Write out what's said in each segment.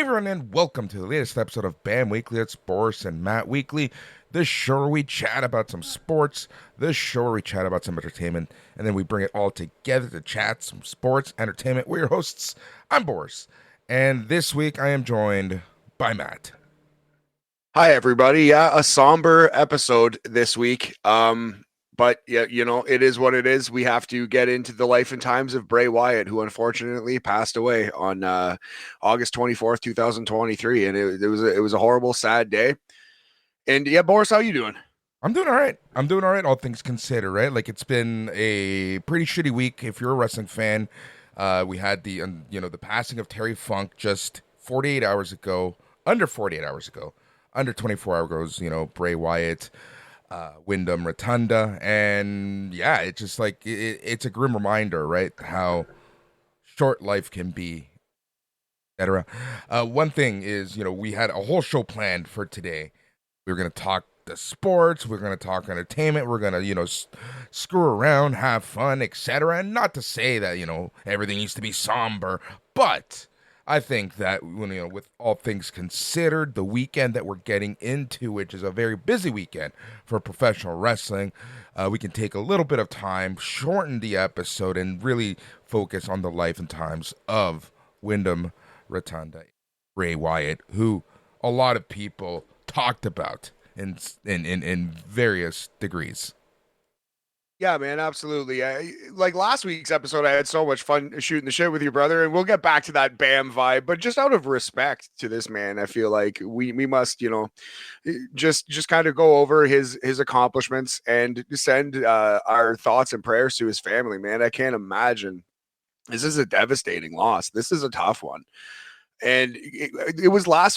everyone, and welcome to the latest episode of BAM Weekly. It's Boris and Matt Weekly, the show where we chat about some sports, the show where we chat about some entertainment, and then we bring it all together to chat some sports, entertainment. We're your hosts. I'm Boris, and this week I am joined by Matt. Hi, everybody. Yeah, a somber episode this week. But yeah, it is what it is. We have to get into the life and times of Bray Wyatt, who unfortunately passed away on August 24th, 2023. And it was a horrible, sad day. And yeah, Boris, how you doing? I'm doing all right. All things considered, right? Like, it's been a pretty shitty week if you're a wrestling fan. We had the passing of Terry Funk just 48 hours ago, under 48 hours ago. Under 24 hours, Bray Wyatt, Windham Rotunda, and yeah, it's just like it's a grim reminder, right? How short life can be, etc. One thing is, we had a whole show planned for today. We were gonna talk the sports, we're gonna talk entertainment, we're gonna, screw around, have fun, etc. And not to say that everything needs to be somber, but I think that with all things considered, the weekend that we're getting into, which is a very busy weekend for professional wrestling, we can take a little bit of time, shorten the episode, and really focus on the life and times of Windham Rotunda, Bray Wyatt, who a lot of people talked about in various degrees. Yeah, man, absolutely. Like last week's episode, I had so much fun shooting the shit with your brother, and we'll get back to that BAM vibe. But just out of respect to this man, I feel like we must, just kind of go over his accomplishments and send our thoughts and prayers to his family. Man, I can't imagine. This is a devastating loss. This is a tough one, and it was last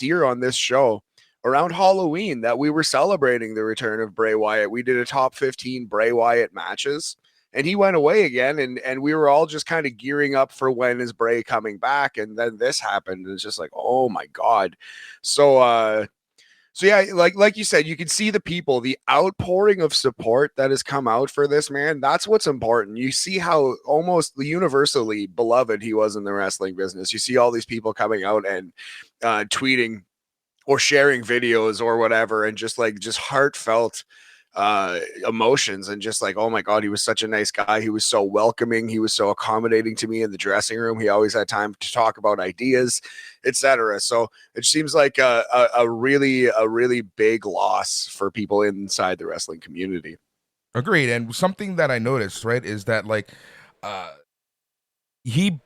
year on this show, around Halloween, that we were celebrating the return of Bray Wyatt. We did a top 15 Bray Wyatt matches, and he went away again, and we were all just kind of gearing up for when is Bray coming back, and then this happened. It's just like, oh my God. So yeah, like you said, you can see the people, the outpouring of support that has come out for this man. That's what's important. You see how almost universally beloved he was in the wrestling business. You see all these people coming out and tweeting or sharing videos or whatever, and just heartfelt emotions, and just like, oh my God, he was such a nice guy. He was so welcoming. He was so accommodating to me in the dressing room. He always had time to talk about ideas, etc. So it seems like a really big loss for people inside the wrestling community. Agreed. And something that I noticed, right, is that he,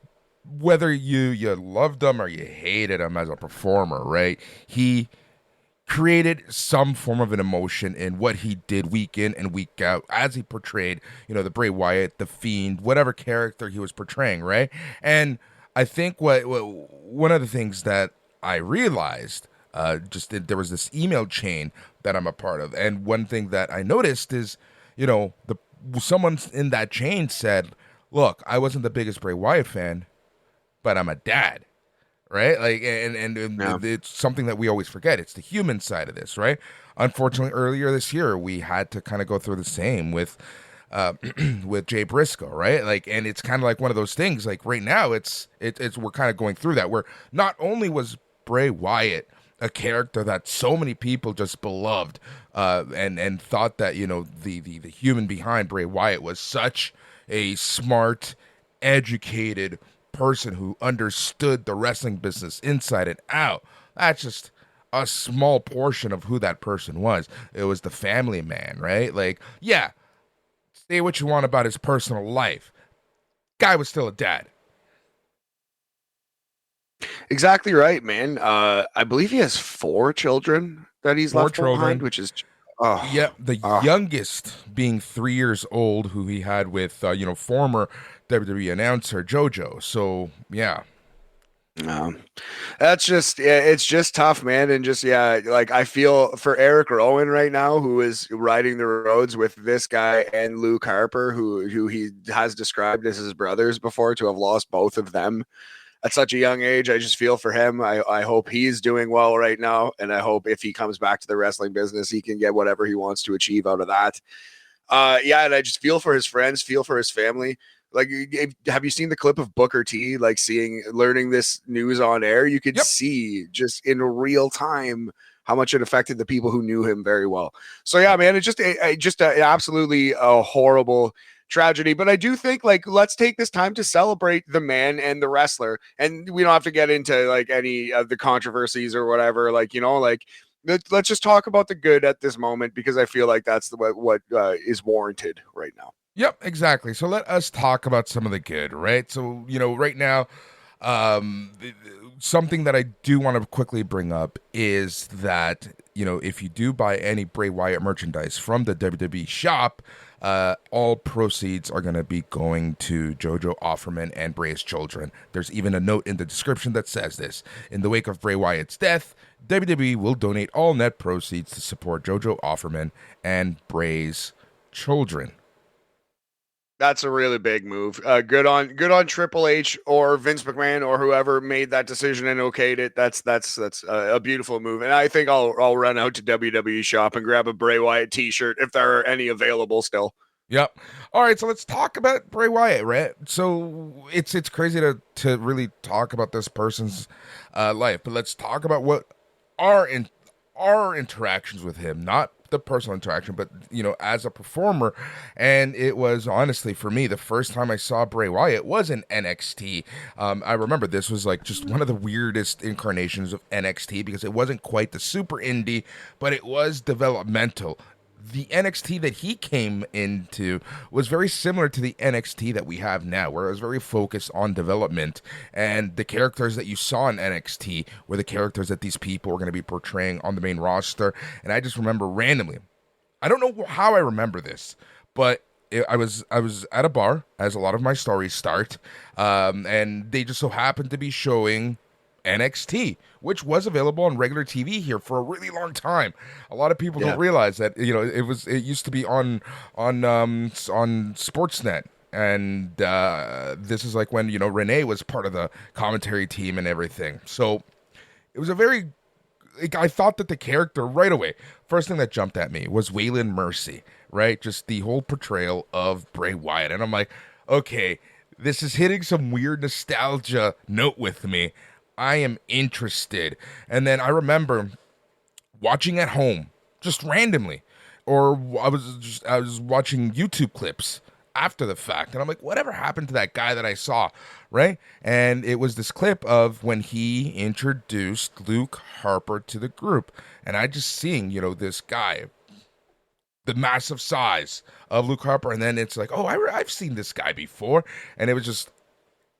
whether you loved him or you hated him as a performer, right, he created some form of an emotion in what he did week in and week out as he portrayed, the Bray Wyatt, the Fiend, whatever character he was portraying, right? And I think what one of the things that I realized, there was this email chain that I'm a part of, and one thing that I noticed is, someone in that chain said, "Look, I wasn't the biggest Bray Wyatt fan, but I'm a dad." Right? Like, and Yeah. it's something that we always forget. It's the human side of this, right? Unfortunately, earlier this year, we had to kind of go through the same with with Jay Briscoe, right? Like, and it's kind of like one of those things. Like right now, it's we're kind of going through that. Where not only was Bray Wyatt a character that so many people just beloved, and thought that the human behind Bray Wyatt was such a smart, educated person who understood the wrestling business inside and out. That's just a small portion of who that person was. It was the family man, right? Like, yeah, say what you want about his personal life. Guy was still a dad. Exactly right, man. I believe he has 4 children that he's Four left children. behind, which is Yeah, the oh, youngest being 3 years old, who he had with, former WWE announcer JoJo. So, yeah. um, that's just, yeah, it's just tough, man. And just, yeah, like I feel for Eric Rowan right now, who is riding the roads with this guy and Luke Harper, who he has described as his brothers before, to have lost both of them at such a young age. I just feel for him. I hope he's doing well right now, and I hope if he comes back to the wrestling business, he can get whatever he wants to achieve out of that. Yeah, and I just feel for his friends, feel for his family. Like, have you seen the clip of Booker T, like learning this news on air? You could Yep. see just in real time how much it affected the people who knew him very well. So yeah, man, it's just absolutely a horrible tragedy. But I do think, like, let's take this time to celebrate the man and the wrestler, and we don't have to get into like any of the controversies or whatever. Like, like, let's just talk about the good at this moment, because I feel like that's what is warranted right now. Yep, exactly. So let us talk about some of the good, right? So, right now, something that I do want to quickly bring up is that, if you do buy any Bray Wyatt merchandise from the WWE shop, all proceeds are going to be going to JoJo Offerman and Bray's children. There's even a note in the description that says this. In the wake of Bray Wyatt's death, WWE will donate all net proceeds to support JoJo Offerman and Bray's children. That's a really big move. Good on Triple H or Vince McMahon or whoever made that decision and okayed it. That's a beautiful move, and I think I'll run out to WWE shop and grab a Bray Wyatt T-shirt if there are any available still. Yep. All right, so let's talk about Bray Wyatt, right? So it's crazy to really talk about this person's life, but let's talk about what our interactions with him, not the personal interaction, but as a performer. And it was honestly, for me, the first time I saw Bray Wyatt was in NXT. I remember this was like just one of the weirdest incarnations of NXT, because it wasn't quite the super indie, but it was developmental. The NXT that he came into was very similar to the NXT that we have now, where it was very focused on development, and the characters that you saw in NXT were the characters that these people were going to be portraying on the main roster. And I just remember randomly, I don't know how I remember this, but I was at a bar, as a lot of my stories start, and they just so happened to be showing NXT, which was available on regular TV here for a really long time. A lot of people don't realize that it used to be on Sportsnet, and this is like when Renee was part of the commentary team and everything. So it was a very, I thought that the character right away, first thing that jumped at me was Waylon Mercy, right? Just the whole portrayal of Bray Wyatt, and I'm like, okay, this is hitting some weird nostalgia note with me. I am interested. And then I remember watching at home, just randomly, or I was watching YouTube clips after the fact, and I'm like, whatever happened to that guy that I saw, right? And it was this clip of when he introduced Luke Harper to the group, and I just seeing, this guy, the massive size of Luke Harper, and then it's like, oh, I've seen this guy before, and it was just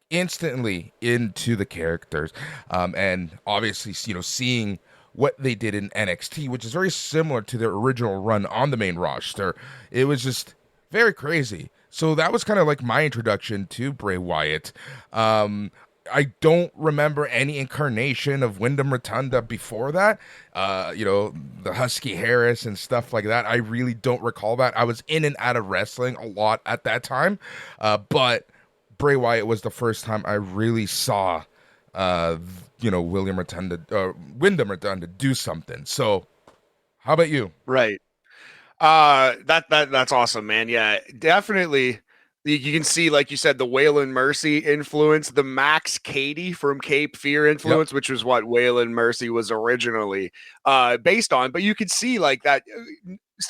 instantly into the characters, and obviously, seeing what they did in NXT, which is very similar to their original run on the main roster. It was just very crazy. So that was kind of like my introduction to Bray Wyatt. I don't remember any incarnation of Windham Rotunda before that. The Husky Harris and stuff like that. I really don't recall that. I was in and out of wrestling a lot at that time, but Bray Wyatt was the first time I really saw, Windham Rotunda do something. So, how about you? Right. That's awesome, man. Yeah, definitely. You can see, like you said, the Waylon Mercy influence, the Max Cady from Cape Fear influence, Yep. which was what Waylon Mercy was originally based on. But you could see like that.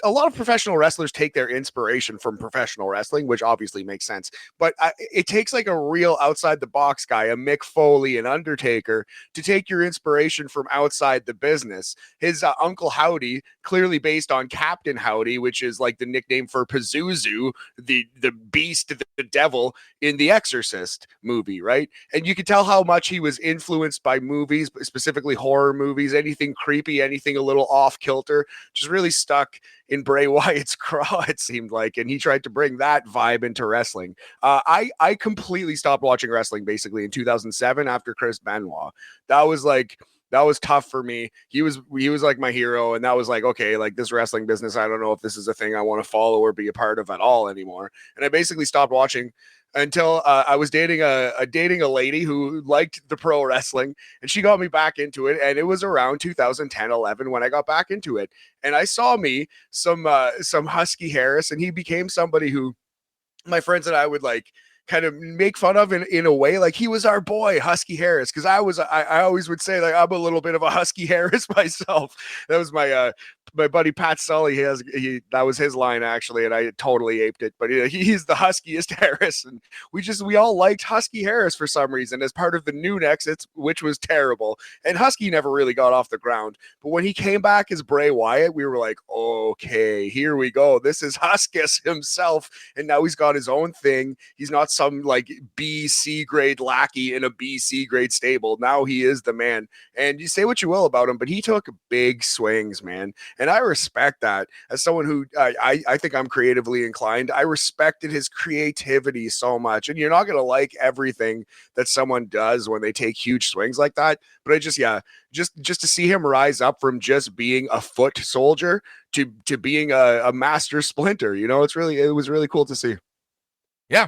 A lot of professional wrestlers take their inspiration from professional wrestling, which obviously makes sense. But it takes like a real outside the box guy, a Mick Foley, an Undertaker, to take your inspiration from outside the business. His Uncle Howdy, clearly based on Captain Howdy, which is like the nickname for Pazuzu, the beast, the devil in the Exorcist movie, right? And you could tell how much he was influenced by movies, specifically horror movies, anything creepy, anything a little off kilter, just really stuck in Bray Wyatt's craw, it seemed like, and he tried to bring that vibe into wrestling. I completely stopped watching wrestling basically in 2007 after Chris Benoit. That was tough for me. He was like my hero, and that was like, okay, like this wrestling business, I don't know if this is a thing I want to follow or be a part of at all anymore. And I basically stopped watching until I was dating a lady who liked the pro wrestling, and she got me back into it. And it was around 2010, 11 when I got back into it, and I saw me some Husky Harris, and he became somebody who my friends and I would like kind of make fun of in a way. Like he was our boy, Husky Harris, because I always would say like I'm a little bit of a Husky Harris myself. That was my buddy Pat Sully. That was his line actually, and I totally aped it. But he's the huskiest Harris, and we all liked Husky Harris for some reason as part of the noon exits, which was terrible. And Husky never really got off the ground. But when he came back as Bray Wyatt, we were like, okay, here we go. This is Huskus himself, and now he's got his own thing. He's not some like B C grade lackey in a B C grade stable. Now he is the man. And you say what you will about him, but he took big swings, man. And I respect that as someone who I think I'm creatively inclined. I respected his creativity so much. And you're not going to like everything that someone does when they take huge swings like that. But just to see him rise up from just being a foot soldier to being a master splinter, it was really cool to see. Yeah.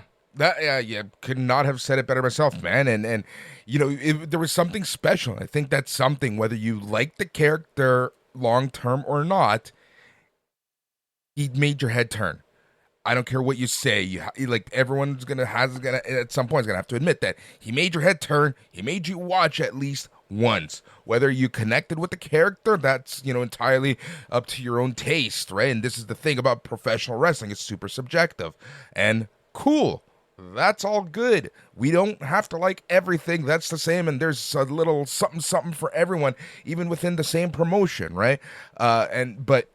Could not have said it better myself, man. And there was something special. I think that's something, whether you like the character long term or not, he made your head turn. I don't care what you say. Everyone's gonna at some point is gonna have to admit that he made your head turn. He made you watch at least once. Whether you connected with the character, that's entirely up to your own taste, right? And this is the thing about professional wrestling; it's super subjective. And cool. That's all good. We don't have to like everything. That's the same, and there's a little something for everyone, even within the same promotion, right? But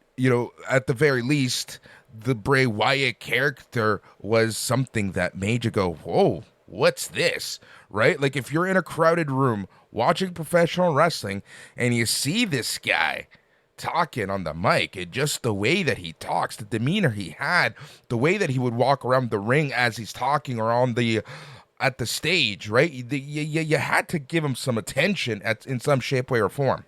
at the very least, the Bray Wyatt character was something that made you go, "Whoa, what's this?" Right? Like if you're in a crowded room watching professional wrestling and you see this guy talking on the mic, and just the way that he talks, the demeanor he had, the way that he would walk around the ring as he's talking or at the stage, right? You had to give him some attention in some shape, way, or form.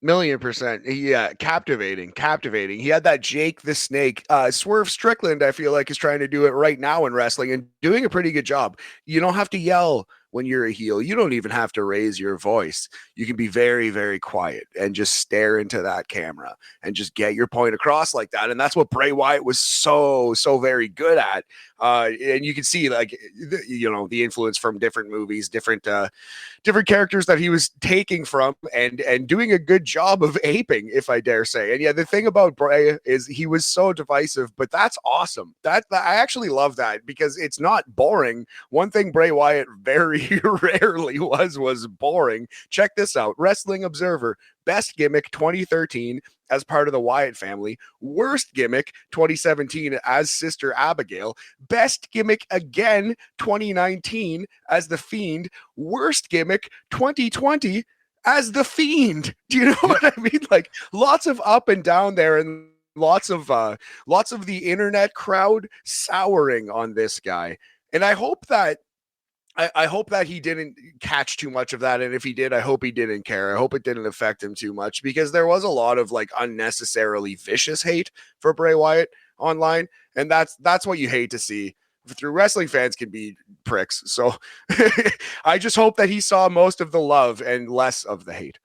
1,000,000%. Yeah, captivating. He had that Jake the Snake. Swerve Strickland, I feel like, is trying to do it right now in wrestling and doing a pretty good job. You don't have to yell when you're a heel. You don't even have to raise your voice. You can be very, very quiet and just stare into that camera and just get your point across like that. And that's what Bray Wyatt was so very good at. And you can see the influence from different movies, different characters that he was taking from and doing a good job of aping, if I dare say. And yeah, the thing about Bray is he was so divisive, but that's awesome. That I actually love that because it's not boring. One thing Bray Wyatt very rarely was boring. Check this out. Wrestling Observer, best gimmick 2013 as part of the Wyatt family, worst gimmick 2017 as Sister Abigail, best gimmick again 2019 as The Fiend, worst gimmick 2020 as The Fiend. Do you know what I mean? Like lots of up and down there, and lots of the internet crowd souring on this guy. And I hope that he didn't catch too much of that. And if he did, I hope he didn't care. I hope it didn't affect him too much, because there was a lot of like unnecessarily vicious hate for Bray Wyatt online. And that's what you hate to see. Through wrestling fans can be pricks. So I just hope that he saw most of the love and less of the hate.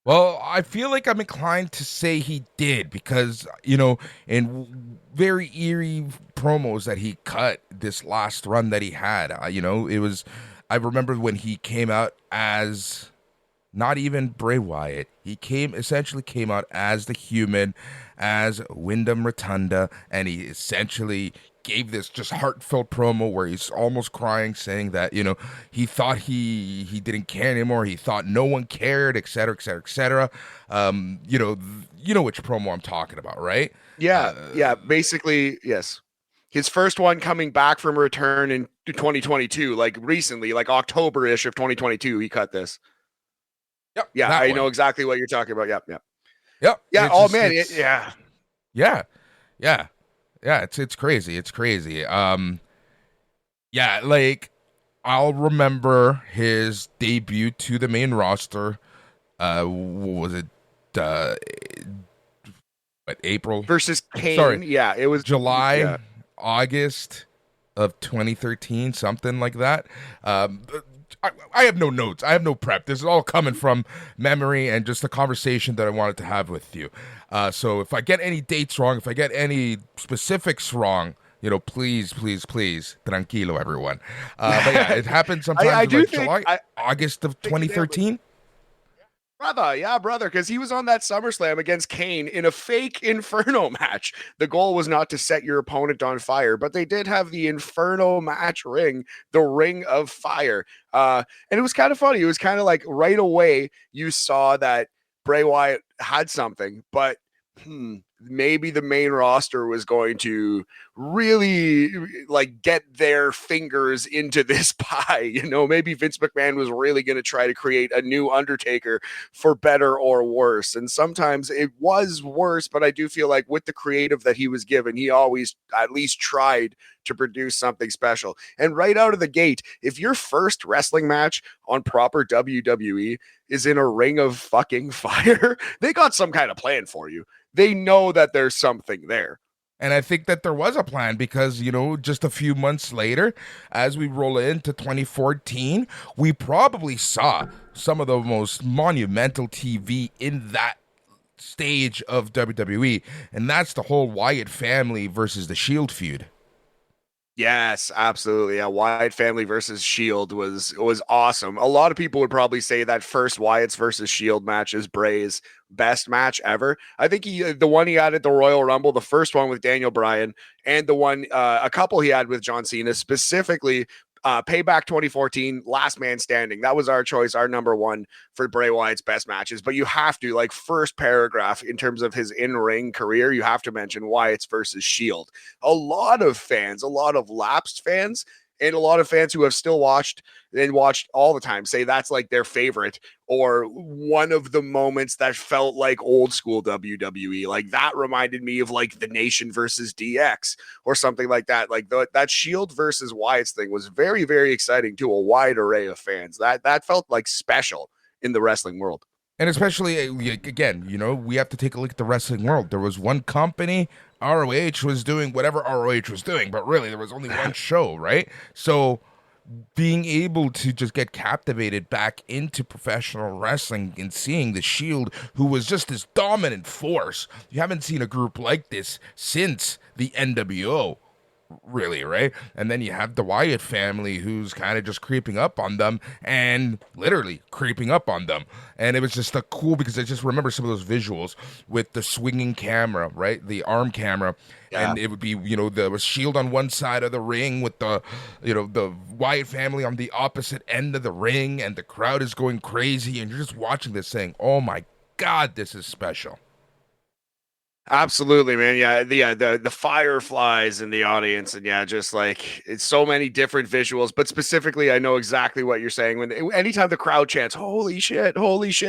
Well, I feel like I'm inclined to say he did, because, in very eerie promos that he cut this last run that he had, I remember when he came out as not even Bray Wyatt. He essentially came out as the Human, as Windham Rotunda, and he essentially gave this just heartfelt promo where he's almost crying, saying that, he thought he didn't care anymore. He thought no one cared, et cetera, et cetera, et cetera. You know which promo I'm talking about, right? Yeah. Basically, yes. His first one coming back from return in 2022, like recently, like October-ish of 2022, he cut this. Yep. Yeah, I know exactly what you're talking about. Yep. Yep. Yeah. Yeah, it's crazy. It's crazy. Like I'll remember his debut to the main roster. Was it April versus Kane? Sorry. Yeah, it was July, August of 2013, something like that. I have no notes. I have no prep. This is all coming from memory and just a conversation that I wanted to have with you. So if I get any dates wrong, if I get any specifics wrong, please, please, please, tranquilo, everyone. But yeah, it happened I sometimes in do like think July, August of think you nailed it. 2013. Brother, yeah, brother, because he was on that SummerSlam against Kane in a fake Inferno match. The goal was not to set your opponent on fire, but they did have the Inferno match ring, the Ring of Fire. And it was kind of funny. It was kind of like right away you saw that Bray Wyatt had something, but maybe the main roster was going to really like get their fingers into this pie. Maybe Vince McMahon was really going to try to create a new Undertaker for better or worse. And sometimes it was worse, but I do feel like with the creative that he was given, he always at least tried to produce something special. And right out of the gate, if your first wrestling match on proper WWE is in a ring of fucking fire, they got some kind of plan for you. They know that there's something there. And I think that there was a plan because, just a few months later, as we roll into 2014, we probably saw some of the most monumental TV in that stage of WWE. And that's the whole Wyatt family versus the Shield feud. Yes, absolutely. Yeah, Wyatt family versus Shield was awesome. A lot of people would probably say that first Wyatt's versus Shield match is Bray's best match ever. I think the one he had at the Royal Rumble, the first one with Daniel Bryan, and the one a couple he had with John Cena, specifically Payback 2014, Last Man Standing. That was our choice, our number one for Bray Wyatt's best matches. But you have to, like, first paragraph in terms of his in-ring career, you have to mention Wyatt's versus Shield. A lot of fans, a lot of lapsed fans, and a lot of fans who have still watched and watched all the time say that's like their favorite or one of the moments that felt like old school WWE. Like that reminded me of like the Nation versus DX or something like that. Like that Shield versus Wyatt's thing was very, very exciting to a wide array of fans. That felt like special in the wrestling world. And especially, again, we have to take a look at the wrestling world. There was one company, ROH was doing whatever ROH was doing, but really there was only one show, right? So being able to just get captivated back into professional wrestling and seeing the Shield, who was just this dominant force. You haven't seen a group like this since the NWO. Really, right? And then you have the Wyatt family who's kind of just creeping up on them and literally creeping up on them. And it was just cool because I just remember some of those visuals with the swinging camera, right? The arm camera. Yeah. And it would be, the Shield on one side of the ring with the Wyatt family on the opposite end of the ring, and the crowd is going crazy. And you're just watching this saying, oh my God, this is special. Absolutely, man. Yeah, the fireflies in the audience, and yeah, just like it's so many different visuals. But specifically, I know exactly what you're saying. Anytime the crowd chants holy shit"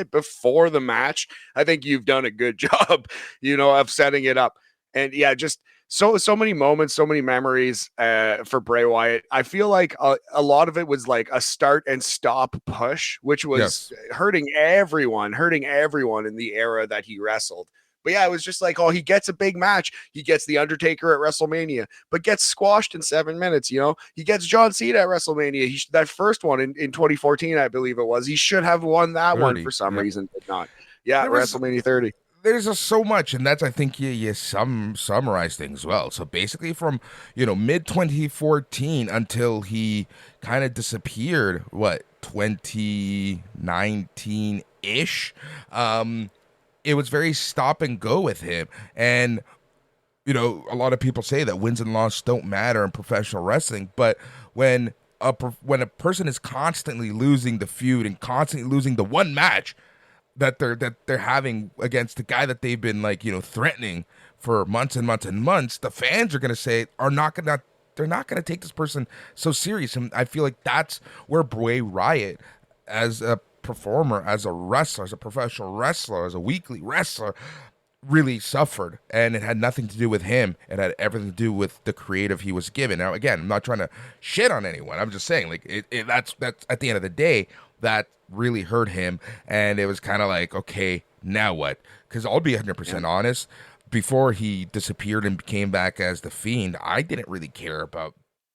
before the match, I think you've done a good job, of setting it up. And yeah, just so many moments, so many memories for Bray Wyatt. I feel like a lot of it was like a start and stop push, which was hurting everyone in the era that he wrestled. But yeah, it was just like, he gets a big match. He gets The Undertaker at WrestleMania, but gets squashed in 7 minutes. He gets John Cena at WrestleMania. That first one in 2014, I believe it was. He should have won that 30, one for some reason, but not. Yeah, WrestleMania 30. There's just so much, and that's, I think, you summarize things well. So basically from, mid 2014 until he kind of disappeared, 2019-ish, it was very stop and go with him. And, a lot of people say that wins and losses don't matter in professional wrestling, but when a person is constantly losing the feud and constantly losing the one match that they're having against the guy that they've been threatening for months and months and months, the fans are going to say they're not going to take this person so serious. And I feel like that's where Bray Wyatt, as a performer, as a wrestler, as a professional wrestler, as a weekly wrestler, really suffered. And it had nothing to do with him. It had everything to do with the creative he was given. Now, again, I'm not trying to shit on anyone. I'm just saying, like, that's at the end of the day, that really hurt him. And it was kind of like, okay, now what? Because I'll be 100% honest, before he disappeared and came back as the Fiend, I didn't really care about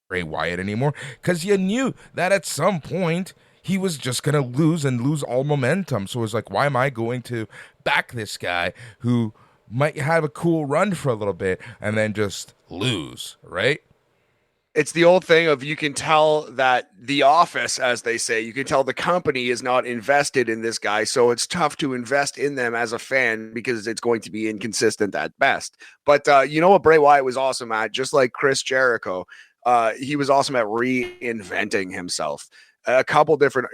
Bray Wyatt anymore, because you knew that at some point he was just going to lose all momentum. So it was like, why am I going to back this guy who might have a cool run for a little bit and then just lose, right? It's the old thing of, you can tell that the office, as they say, you can tell the company is not invested in this guy. So it's tough to invest in them as a fan because it's going to be inconsistent at best. But you know what Bray Wyatt was awesome at? Just like Chris Jericho, he was awesome at reinventing himself. A couple different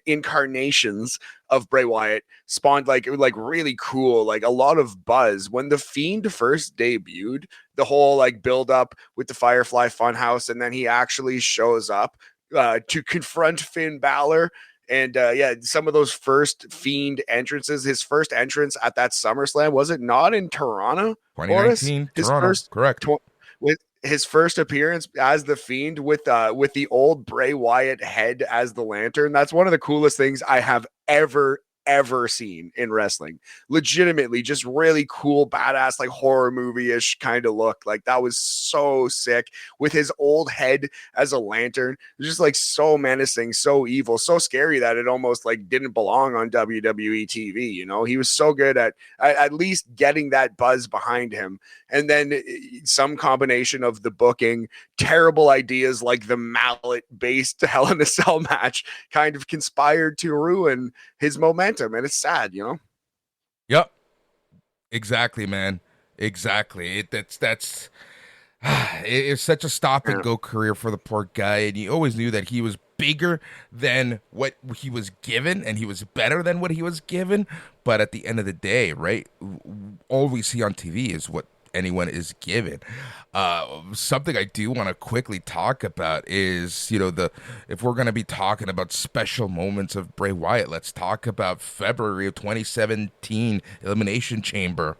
incarnations of Bray Wyatt spawned like really cool, like a lot of buzz when the Fiend first debuted. The whole like build up with the Firefly Funhouse, and then he actually shows up to confront Finn Balor. And yeah, some of those first Fiend entrances, his first entrance at that SummerSlam, was it not in Toronto, Boris? 2019 His Toronto, first correct. with his first appearance as the Fiend with the old Bray Wyatt head as the lantern. That's one of the coolest things I have ever seen in wrestling. Legitimately, just really cool, badass, like horror movie-ish kind of look. Like that was so sick with his old head as a lantern. Just like so menacing, so evil, so scary that it almost like didn't belong on WWE TV. You know, he was so good at least getting that buzz behind him. And then some combination of the booking, terrible ideas like the mallet-based Hell in a Cell match kind of conspired to ruin his momentum, and it's sad, you know. Yep, exactly, man. Exactly. That's it's such a stop and Yeah. go career for the poor guy, and you always knew that he was bigger than what he was given, and he was better than what he was given. But at the end of the day, right, all we see on TV is what anyone is given. Something I do want to quickly talk about is, the if we're going to be talking about special moments of Bray Wyatt, let's talk about February of 2017 Elimination Chamber.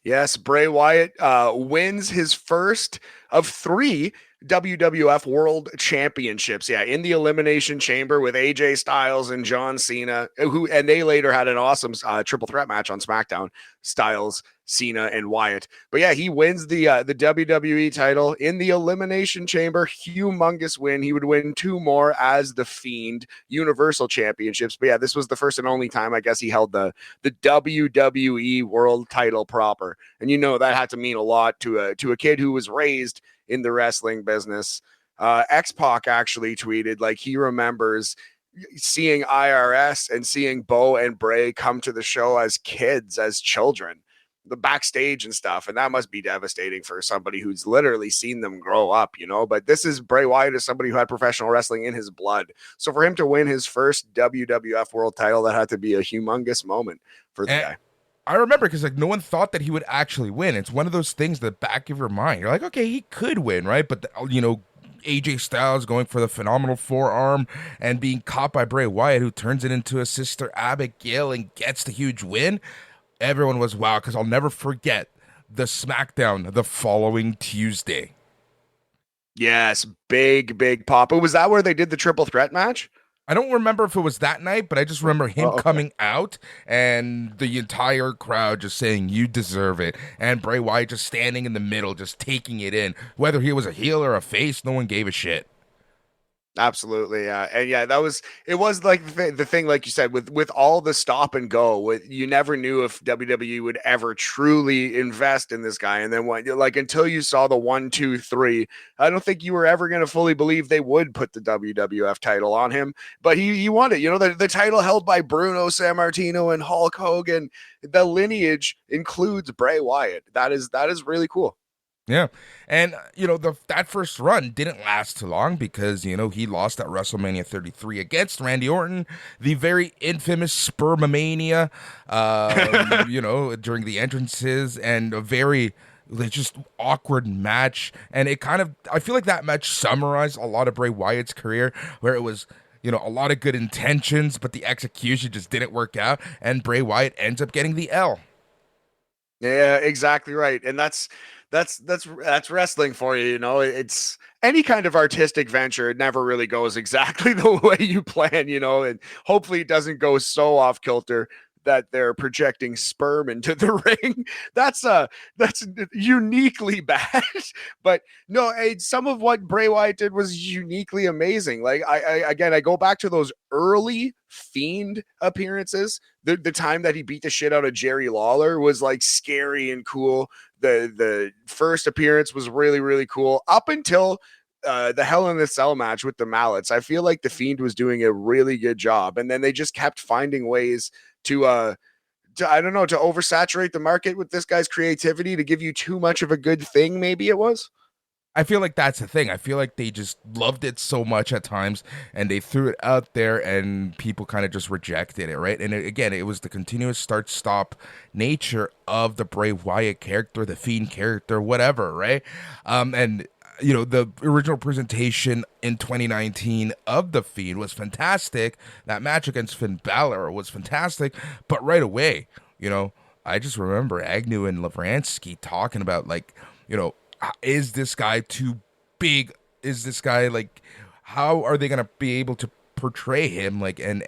Yes, Bray Wyatt wins his first of three WWF World Championships. Yeah, in the Elimination Chamber with AJ Styles and John Cena, and they later had an awesome triple threat match on SmackDown. Styles, Cena, and Wyatt. But yeah, he wins the WWE title in the Elimination Chamber. Humongous win. He would win two more as the Fiend Universal Championships. But yeah, this was the first and only time I guess he held the WWE World Title proper. And that had to mean a lot to a kid who was raised in the wrestling business. X-Pac actually tweeted like he remembers seeing IRS and seeing Bo and Bray come to the show as kids, as children, the backstage and stuff. And that must be devastating for somebody who's literally seen them grow up, But this is Bray Wyatt, is somebody who had professional wrestling in his blood. So for him to win his first WWF World title, that had to be a humongous moment for the guy. I remember because no one thought that he would actually win. It's one of those things, the back of your mind. You're like, okay, he could win, right? But AJ Styles going for the phenomenal forearm and being caught by Bray Wyatt, who turns it into a Sister Abigail and gets the huge win. Everyone was wow, because I'll never forget the SmackDown the following Tuesday. Yes, big pop. Was that where they did the triple threat match? I don't remember if it was that night, but I just remember him coming out and the entire crowd just saying, "You deserve it." And Bray Wyatt just standing in the middle, just taking it in. Whether he was a heel or a face, no one gave a shit. Absolutely, yeah, and yeah, it was like the thing, like you said, with all the stop and go. You never knew if WWE would ever truly invest in this guy, and then until you saw the 1, 2, 3, I don't think you were ever going to fully believe they would put the WWF title on him. But he won it. The title held by Bruno Sammartino and Hulk Hogan. The lineage includes Bray Wyatt. That is really cool. Yeah. And, that first run didn't last too long because, he lost at WrestleMania 33 against Randy Orton, the very infamous Spermamania, during the entrances, and a very just awkward match. And I feel like that match summarized a lot of Bray Wyatt's career, where it was, a lot of good intentions, but the execution just didn't work out. And Bray Wyatt ends up getting the L. Yeah, exactly right. And that's wrestling for you. It's any kind of artistic venture. It never really goes exactly the way you plan, and hopefully it doesn't go so off kilter that they're projecting sperm into the ring. That's uniquely bad. But no, some of what Bray Wyatt did was uniquely amazing. Like I go back to those early Fiend appearances. The time that he beat the shit out of Jerry Lawler was like scary and cool. The first appearance was really, really cool up until the Hell in a Cell match with the mallets. I feel like the Fiend was doing a really good job, and then they just kept finding ways to I don't know, to oversaturate the market with this guy's creativity, to give you too much of a good thing. Maybe it was. I feel like that's the thing. I feel like they just loved it so much at times, and they threw it out there, and people kind of just rejected it, right? And again, it was the continuous start-stop nature of the Bray Wyatt character, the Fiend character, whatever, right? And you know, the original presentation in 2019 of the Fiend was fantastic. That match against Finn Balor was fantastic, but right away, you know, I just remember Agnew and Lavransky talking about, like, you know, is this guy too big? Is this guy, like, how are they gonna be able to portray him, like, and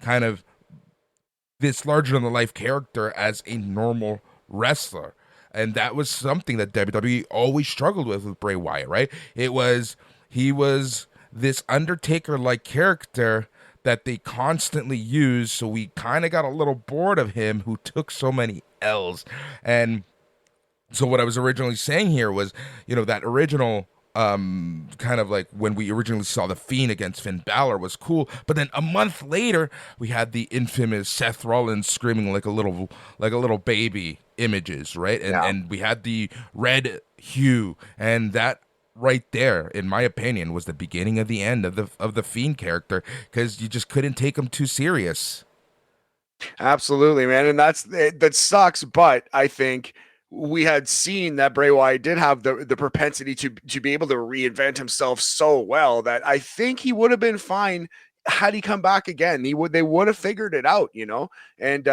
kind of this larger than life character as a normal wrestler? And that was something that WWE always struggled with Bray Wyatt, right? He was this Undertaker-like character that they constantly used, so we kind of got a little bored of him, who took so many L's. And so what I was originally saying here was, you know, that original kind of like when we originally saw the Fiend against Finn Balor was cool, but then a month later we had the infamous Seth Rollins screaming like a little baby images, right? And we had the red hue, and that right there, in my opinion, was the beginning of the end of the Fiend character, because you just couldn't take him too serious. Absolutely, man, and that sucks. But I think we had seen that Bray Wyatt did have the propensity to be able to reinvent himself so well that I think he would have been fine had he come back again. They would have figured it out, you know. And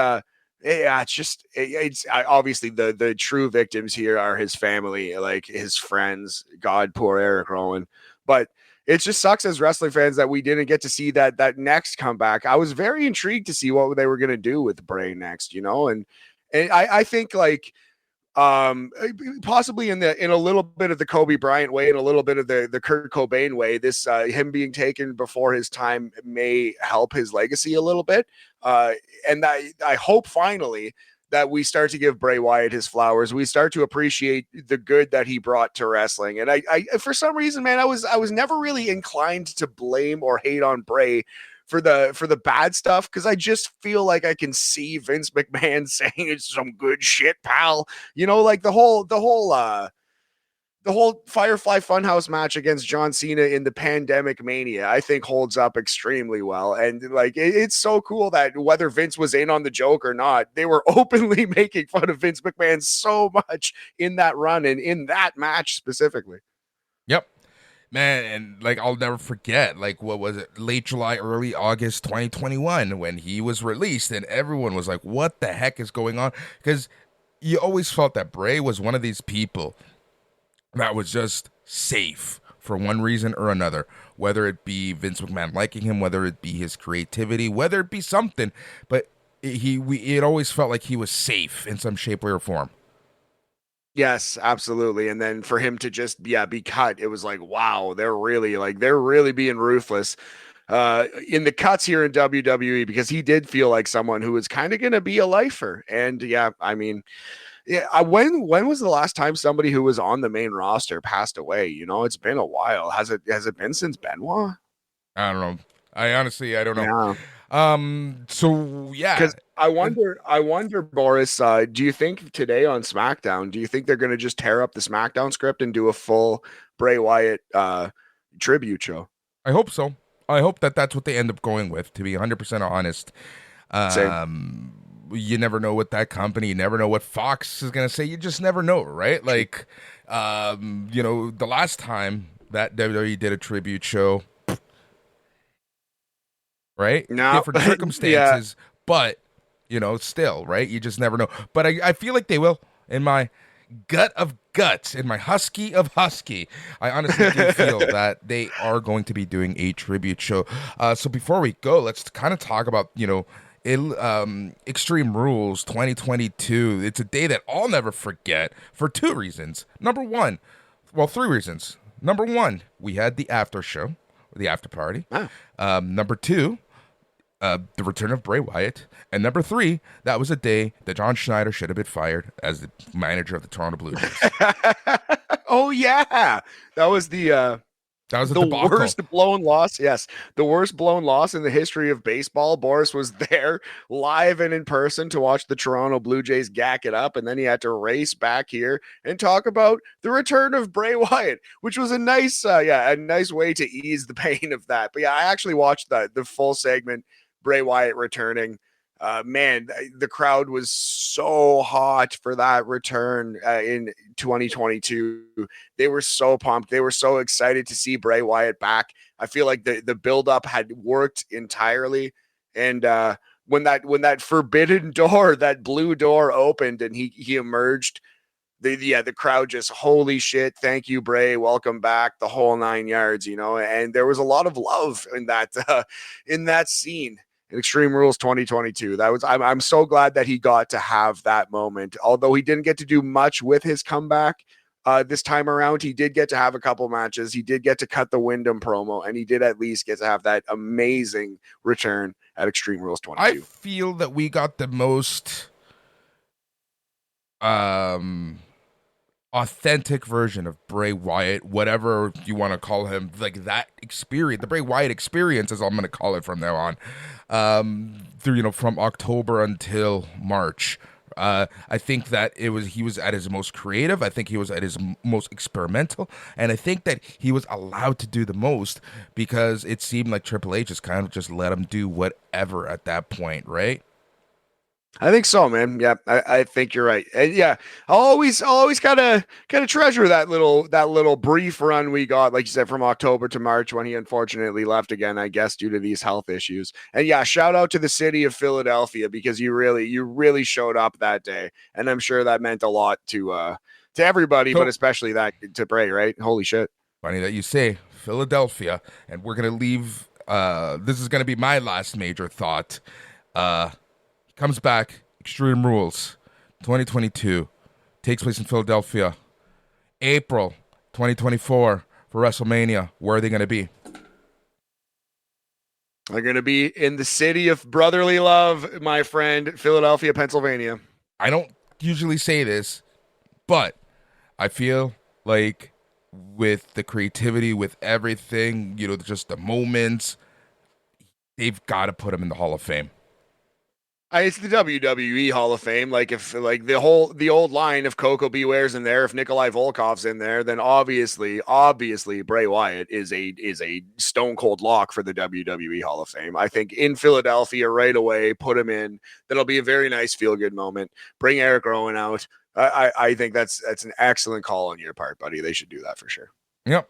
yeah, it's obviously the true victims here are his family, like his friends. God, poor Eric Rowan. But it just sucks as wrestling fans that we didn't get to see that next comeback. I was very intrigued to see what they were going to do with Bray next, you know. And I think, like, possibly in a little bit of the Kobe Bryant way and a little bit of the Kurt Cobain way, this him being taken before his time may help his legacy a little bit, and I hope finally that we start to give Bray Wyatt his flowers. We start to appreciate the good that he brought to wrestling. And I for some reason, man, I was never really inclined to blame or hate on Bray for the bad stuff, because I just feel like I can see Vince McMahon saying it's some good shit, pal. You know, like the whole Firefly Funhouse match against John Cena in the Pandemic Mania, I think holds up extremely well. And like it's so cool that whether Vince was in on the joke or not, they were openly making fun of Vince McMahon so much in that run and in that match specifically. Yep. Man, and like I'll never forget, like, what was it, late July, early August 2021, when he was released, and everyone was like, what the heck is going on? Because you always felt that Bray was one of these people that was just safe for one reason or another, whether it be Vince McMahon liking him, whether it be his creativity, whether it be something, but it always felt like he was safe in some shape, way, or form. Yes, absolutely. And then for him to just be cut, it was like, wow, they're really being ruthless in the cuts here in WWE, because he did feel like someone who was kind of going to be a lifer. And yeah, I mean, yeah, when was the last time somebody who was on the main roster passed away? You know, it's been a while. Has it been since Benoit? I don't know. I don't know. Yeah. So yeah, because I wonder, Boris, do you think today on SmackDown, do you think they're going to just tear up the SmackDown script and do a full Bray Wyatt tribute show? I hope so. I hope that's what they end up going with, to be 100% honest. Same. You never know what that company, you never know what Fox is going to say. You just never know, right? Like, you know, the last time that WWE did a tribute show, right? No. Different circumstances, yeah. But, you know, still, right? You just never know. But I feel like they will. In my gut of guts, in my husky of husky, I honestly do feel that they are going to be doing a tribute show. So before we go, let's kind of talk about, you know, Extreme Rules 2022. It's a day that I'll never forget for two reasons. Number one, well, three reasons. Number one, we had the after show, the after party. Ah. Number two, the return of Bray Wyatt. And number three, that was a day that John Schneider should have been fired as the manager of the Toronto Blue Jays. Oh yeah, that was That was a the debacle. worst blown loss. Yes, the worst blown loss in the history of baseball. Boris was there live and in person to watch the Toronto Blue Jays gack it up, and then he had to race back here and talk about the return of Bray Wyatt, which was a nice, a nice way to ease the pain of that. But yeah, I actually watched the full segment, Bray Wyatt returning. Man, the crowd was so hot for that return in 2022. They were so pumped. They were so excited to see Bray Wyatt back. I feel like the buildup had worked entirely. And when that forbidden door, that blue door opened and he emerged, the crowd just, holy shit, thank you, Bray, welcome back, the whole 9 yards, and there was a lot of love in that scene. Extreme Rules 2022. I'm so glad that he got to have that moment. Although he didn't get to do much with his comeback this time around, he did get to have a couple matches. He did get to cut the Windham promo, and he did at least get to have that amazing return at Extreme Rules 22. I feel that we got the most authentic version of Bray Wyatt, whatever you want to call him, like that experience, the Bray Wyatt experience, as I'm going to call it from now on, through from October until March. I think that he was at his most creative. I think he was at his most experimental, and I think that he was allowed to do the most because it seemed like Triple H just kind of just let him do whatever at that point, right? I think so, man. Yeah, I think you're right. And yeah, I'll always kind of treasure that little brief run we got, like you said, from October to March when he unfortunately left again, I guess, due to these health issues. And yeah, shout out to the city of Philadelphia because you really showed up that day, and I'm sure that meant a lot to everybody, but especially that to Bray, right? Holy shit! Funny that you say Philadelphia, and we're gonna leave. This is gonna be my last major thought. Comes back, Extreme Rules, 2022, takes place in Philadelphia, April 2024 for WrestleMania. Where are they going to be? They're going to be in the city of brotherly love, my friend, Philadelphia, Pennsylvania. I don't usually say this, but I feel like with the creativity, with everything, just the moments, they've got to put him in the Hall of Fame. It's the WWE Hall of Fame. Like if the old line, if Coco Beware's in there, if Nikolai Volkov's in there, then obviously Bray Wyatt is a stone cold lock for the WWE Hall of Fame. I think in Philadelphia right away, put him in. That'll be a very nice feel good moment. Bring Eric Rowan out. I think that's an excellent call on your part, buddy. They should do that for sure. Yep.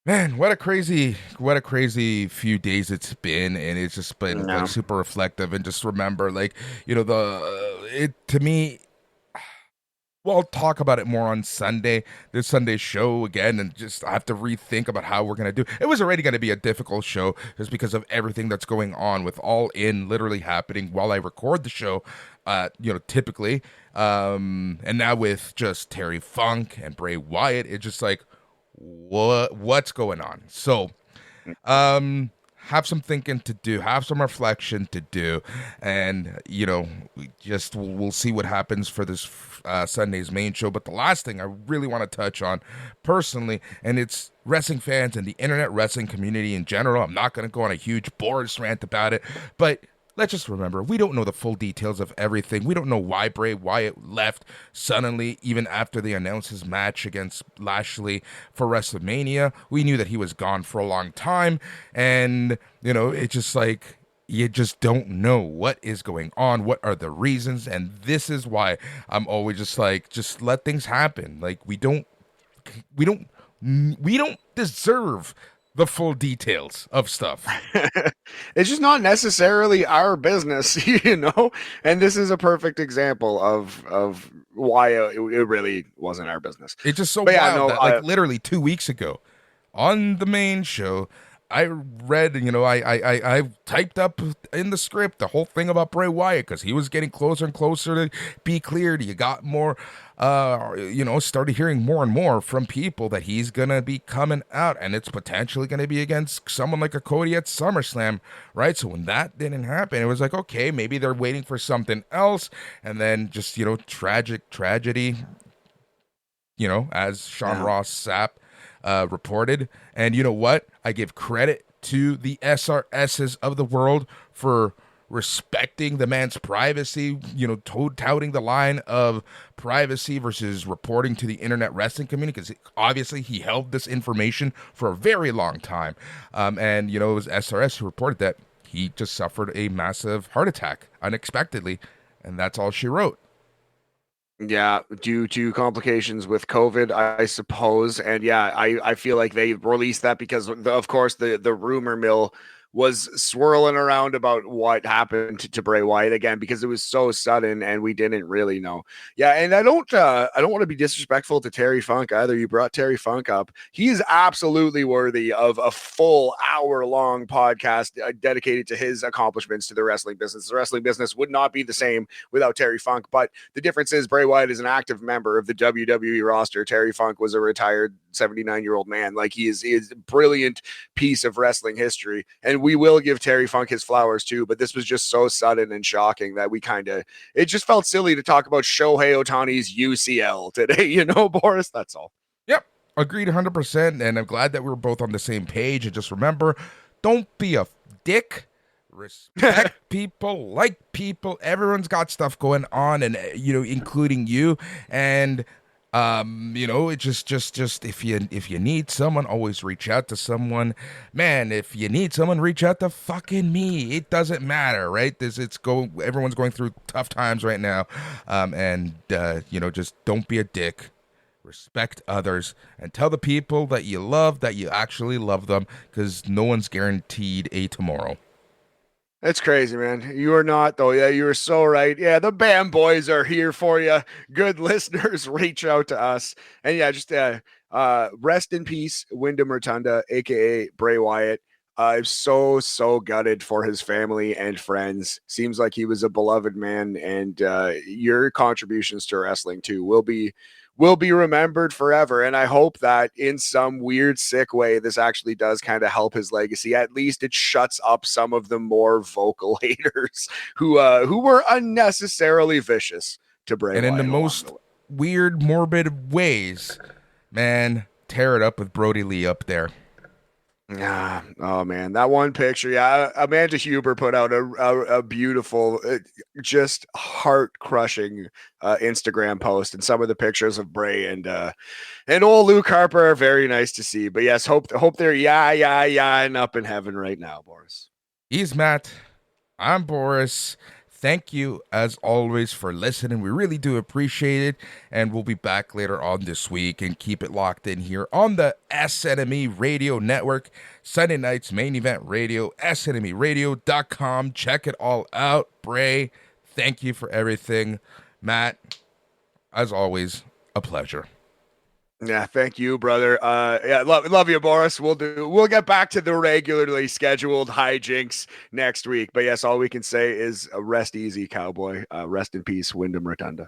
Man, what a crazy few days it's been, and it's just been like super reflective. And just remember, to me, we'll talk about it more on Sunday, this Sunday's show again, and just I have to rethink about how we're gonna do. It was already gonna be a difficult show just because of everything that's going on with All In literally happening while I record the show. Typically, and now with just Terry Funk and Bray Wyatt, it's just like, what's going on? So have some thinking to do, have some reflection to do, and we'll see what happens for this Sunday's main show. But the last thing I really want to touch on personally, and it's wrestling fans and the internet wrestling community in general, I'm not going to go on a huge Boris rant about it, but let's just remember, we don't know the full details of everything. We don't know why Bray Wyatt left suddenly, even after they announced his match against Lashley for WrestleMania. We knew that he was gone for a long time, and, it's just like, you just don't know what is going on, what are the reasons, and this is why I'm always just like, just let things happen. Like, we don't deserve the full details of stuff. It's just not necessarily our business, and this is a perfect example of why it really wasn't our business. It's just so wild that literally 2 weeks ago on the main show, I read, I typed up in the script the whole thing about Bray Wyatt because he was getting closer and closer to be cleared. You got more, started hearing more and more from people that he's gonna be coming out, and it's potentially gonna be against someone like a Cody at SummerSlam, right? So when that didn't happen, it was like, okay, maybe they're waiting for something else, and then just tragedy, as Sean Ross Sapp reported. And you know what? I give credit to the SRSs of the world for respecting the man's privacy, touting the line of privacy versus reporting to the internet wrestling community, because obviously he held this information for a very long time. And, it was SRS who reported that he just suffered a massive heart attack unexpectedly, and that's all she wrote. Yeah, due to complications with COVID, I suppose. And yeah, I feel like they released that because, of course, the rumor mill was swirling around about what happened to Bray Wyatt again because it was so sudden and we didn't really know. Yeah, and I don't want to be disrespectful to Terry Funk either. You brought Terry Funk up. He is absolutely worthy of a full hour-long podcast dedicated to his accomplishments to the wrestling business. The wrestling business would not be the same without Terry Funk, but the difference is Bray Wyatt is an active member of the WWE roster. Terry Funk was a retired 79-year-old man. Like he is a brilliant piece of wrestling history, and we will give Terry Funk his flowers too, but this was just so sudden and shocking that it just felt silly to talk about Shohei Ohtani's UCL today, Boris, that's all. Yep, agreed 100%, and I'm glad that we were both on the same page. And just remember, don't be a dick. Respect people, like people. Everyone's got stuff going on, and including you. And it just if you need someone, always reach out to someone. Man, if you need someone, reach out to fucking me. It doesn't matter, right? Everyone's going through tough times right now. Just don't be a dick. Respect others and tell the people that you love that you actually love them, because no one's guaranteed a tomorrow. That's crazy, man. You are not, though. Yeah, you are so right. Yeah, the BAM boys are here for you. Good listeners, reach out to us. And yeah, just rest in peace, Windham Rotunda, aka Bray Wyatt. I'm so gutted for his family and friends. Seems like he was a beloved man, and your contributions to wrestling too will be remembered forever. And I hope that in some weird, sick way, this actually does kind of help his legacy. At least it shuts up some of the more vocal haters who were unnecessarily vicious to Bray Wyatt. And in the most weird, morbid ways, man, tear it up with Brody Lee up there. Yeah. Oh man, that one picture. Yeah, Amanda Huber put out a beautiful, just heart crushing Instagram post, and some of the pictures of Bray and old Luke Harper are very nice to see. But yes, hope they're and up in heaven right now, Boris. He's Matt. I'm Boris. Thank you, as always, for listening. We really do appreciate it. And we'll be back later on this week. And keep it locked in here on the SNME Radio Network. Sunday nights, Main Event Radio, SNMERadio.com. Check it all out. Bray, thank you for everything. Matt, as always, a pleasure. Yeah, thank you, brother. Yeah, love you, Boris. We'll get back to the regularly scheduled hijinks next week. But yes, all we can say is rest easy, cowboy. Rest in peace, Windham Rotunda.